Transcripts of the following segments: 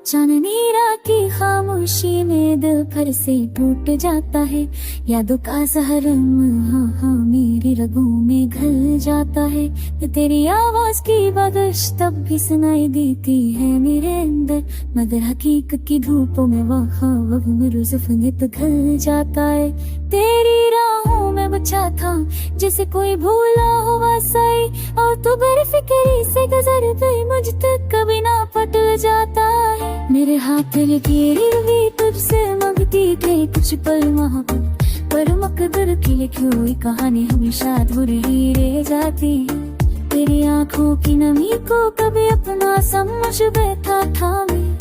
चांदनी रात की खामोशी में दिल भर से टूट जाता है। यादों का सहरम हाँ हाँ मेरी रगों में घल जाता है। तेरी आवाज की बारिश तब भी सुनाई देती है मेरे अंदर, मगर हकीकत की धूपों में वहाँ वक्त घल जाता है। तेरी राहों में बचा था जैसे कोई भूला हुआ साई, और तू बेफिक्री से गुजर गई मुझ तक कभी ना पट जाता है। मेरे हाथ लकीरें भी तुझसे मांगती थे कुछ पल मोहब्बत, पर मकदर की लिखी हुई कहानी हमेशा अधूरी ही रह जाती है। तेरी आंखों की नमी को कभी अपना समझ बैठा था मैं,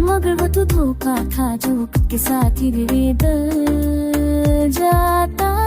मगर वो तो धोखा था जो के साथ ही बदल जाता है।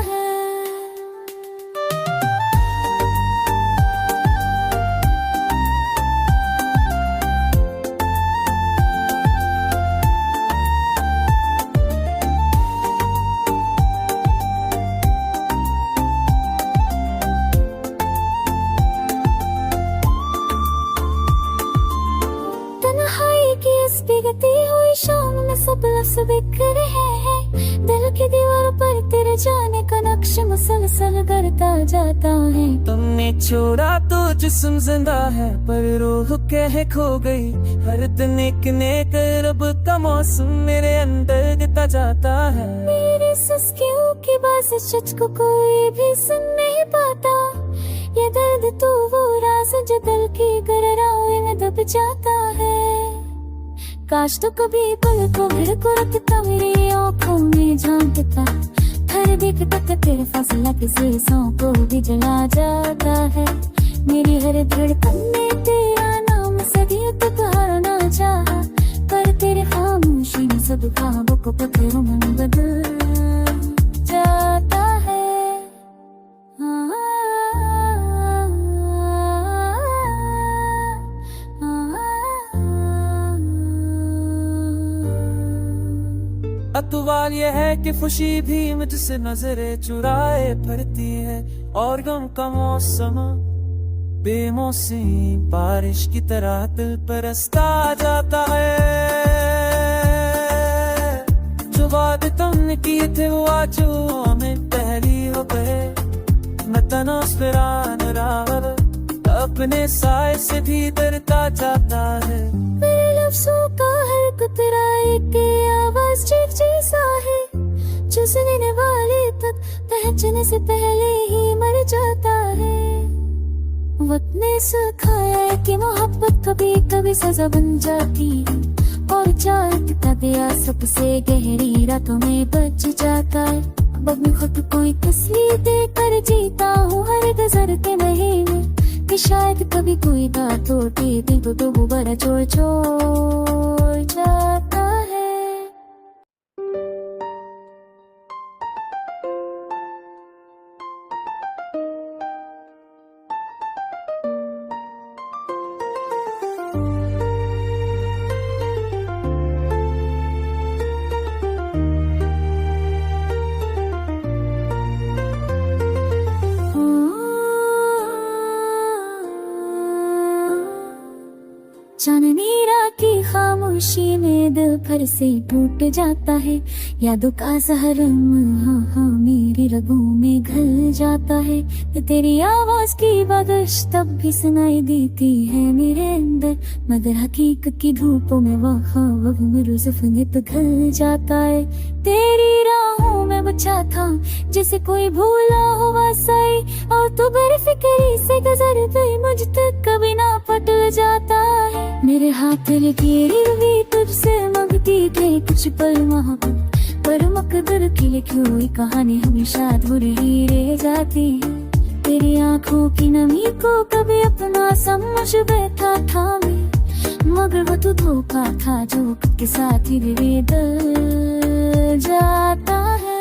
बिगती हुई शाम में सब लफ्ज़ बिखर रहे हैं, दिल की दीवार पर तेरे जाने का नक्श मुसलसल करता जाता है। तुमने छोड़ा तो जिस्म जिंदा है पर रूह कह खो गई। हर दिन एक नेक रब का मौसम मेरे अंदर देता जाता है। मेरे सिसकियों की बाज़ को कोई भी सुन नहीं पाता, ये दर्द तो वो राज जो दिल की गहराई में दब जाता है। काश तो कभी पल को भर को रखता मेरी आँखों में झांकता, हर देखता तो तेरे फासला के सांसों को भी जला जाता है। मेरी हर धड़कन में तेरा नाम सदियों तक हारना चाहा, पर तेरे खामोशी में सब ख्वाबों को पत्थरों में बदल जाता है। अतवाल ये है कि खुशी भी मुझसे नजरें चुराए फिरती है, और गम का मौसम बेमौसमी बारिश की तरह दिल पर बरसता जाता है। जो वादे तुमने किए थे वो आज हमें पहली हो गए। मैं तनास्फिरान अपने साए से भी डरता जाता है। मेरे लफ्ज़ों का हर कुतरा एक आवाज जैसा है, जो सुनने वाले तक पहचानने से पहले ही मर जाता है। वक्त ने सिखाया कि मोहब्बत कभी कभी सजा बन जाती है, और चाहत का दिया सबसे गहरी रातों में बच जाता है। अब मैं खुद कोई तस्वीर देकर जीता हूँ हर गजर के महीने, कि शायद कभी कोई बात होती दिल को तो बड़ा छोड़ जाता है। चांदनी रात की खामोशी में दिल भर से टूट जाता है। यादों का सहरम हाँ हाँ मेरी रगों में घल जाता है। तेरी आवाज की बारिश तब भी सुनाई देती है मेरे अंदर, मगर हकीकत की धूपों में वहाँ वक्त घल जाता है। तेरी राहों में बचा था जैसे कोई भूला हुआ साई, और तू बेफिक्री से गुजर गई मुझ तक कभी ना पट जाता है। मेरे हाथ लकीरें भी तुझसे मांगती थे कुछ पल मोहब्बत, पर मकदर की लिखी हुई कहानी हमेशा अधूरी ही रह जाती है। तेरी आंखों की नमी को कभी अपना समझ बैठा था मैं, मगर वो तो धोखा था जो के साथ ही बदल जाता है।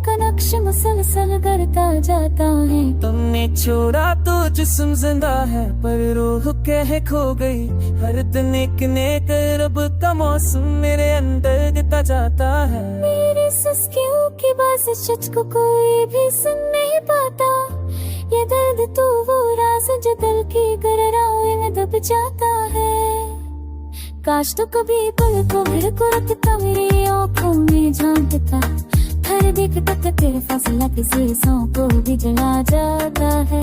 का नक्श मुसलसल करता जाता है। तुमने छोड़ा तो जिस्म जिंदा है पर रूह कह खो गई। हर दिन एक नेक रब का मौसम मेरे अंदर देता जाता है। मेरे सुस्कियों की बात सच को कोई भी सुन नहीं पाता। ये दर्द तो वो राज जो दिल की गहराई में दब जाता है। काश तो कभी पल को भर को रखता मेरी आँखों में झांकता। हर देखता तो तेरे फासला किसी सांसों को भी जला जाता है।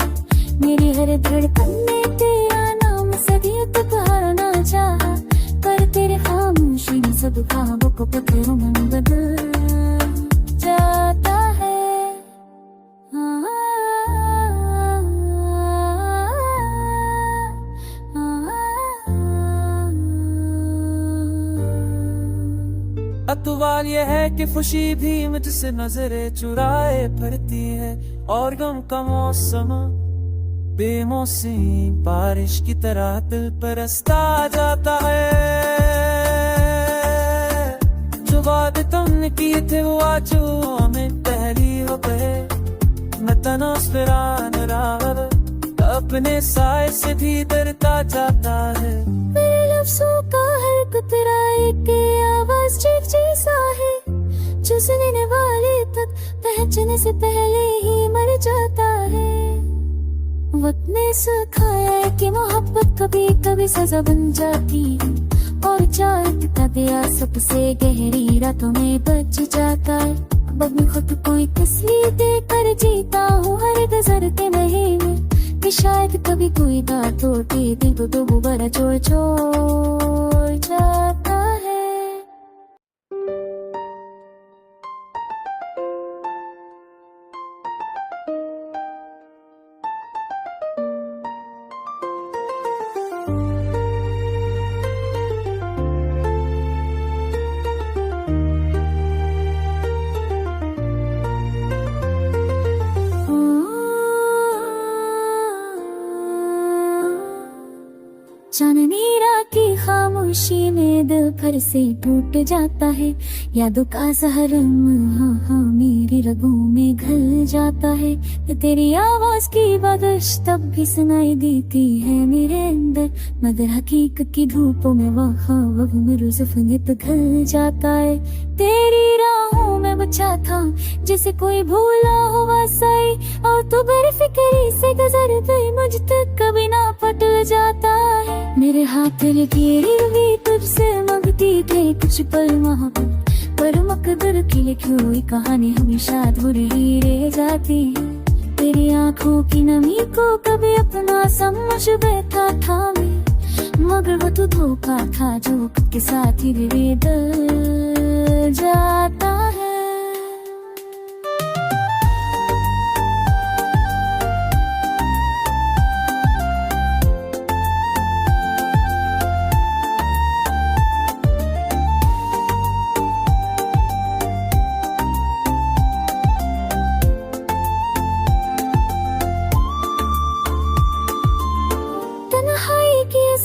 मेरी हर धड़कन में तेरा नाम सदियों तक हारना चाहा, पर तेरे खामोशी में सब ख्वाबों को पत्थरों में बदल जाता है। अतवार ये है कि खुशी भी मुझसे नजरें चुराए फिरती है और गम का मौसम बेमौसमी बारिश की तरह दिल पर बरसता जाता है। जो वादे तुमने किए थे वो आज में पहली हो गए। मैं तनास फिरान रहा अपने साए से भी डरता जाता है। मेरे लफ्ज़ों का हर कुतरा एक आवाज जैसा है जो सुनने वाले तक पहचानने से पहले ही मर जाता है। वक्त ने सिखाया है कि मोहब्बत कभी कभी सजा बन जाती है और चाहत का दिया सबसे गहरी रातों में बच जाता है। अब मैं खुद कोई तस्वीर देकर जीता हूँ हर गुजरते महीने कि शायद कभी कोई बात तोड़ती दिल तो दोबारा छोड़ जाता है। चांदनी रात की खामोशी में दिल भर से टूट जाता है। यादों का सहर हाँ मेरी रगों में घल जाता है। तेरी आवाज की बारिश तब भी सुनाई देती है मेरे अंदर, मगर हकीकत की धूपों में वहाँ मेरे सपने तो घल जाता है। तेरी राहों में बचा था जैसे कोई भूला हुआ साई और तू बेफिक्री से गुजर गई मुझ तक कभी ना पटल जाता है। मेरे हाथ लकीरें भी तुझसे मांगती थे कुछ पल मोहब्बत, पर मकदर की लिखी हुई कहानी हमेशा अधूरी ही रह जाती है। तेरी आंखों की नमी को कभी अपना समझ बैठा था मैं, मगर वो तो धोखा था जो वक्त के साथ ही बदल जाता है।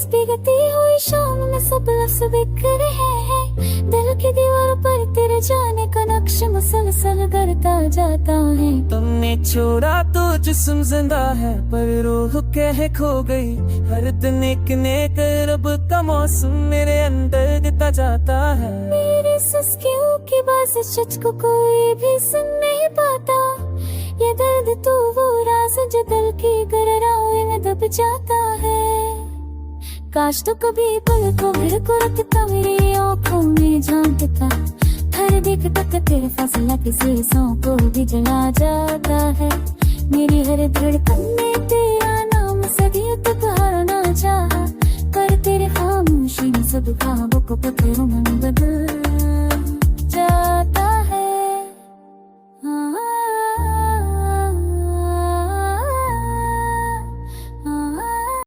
बिगती हुई शाम में सब लफ्ज़ बिखर रहे हैं। दिल की दीवारों पर तेरे जाने का नक्श मुसलसल करता जाता है। तुमने छोड़ा तो जिस्म जिंदा है पर रूह कह खो गई। हर दिन एक नेक रब का मौसम मेरे अंदर देता जाता है। मेरे सुस्कियों की बात सच को कोई भी सुन नहीं पाता। ये दर्द तो वो राज जो दिल की गहराई में दब जाता है। काश तो कभी पल को भर को रखता मेरी आँखों में झांकता। हर देखता तो तेरे फासला किसी सांसों को भी जला जाता है। मेरी हर धड़कन में तेरा नाम सदियों तक हारना चाहा, पर तेरे खामोशी में सब ख्वाबों को पत्थरों में बदल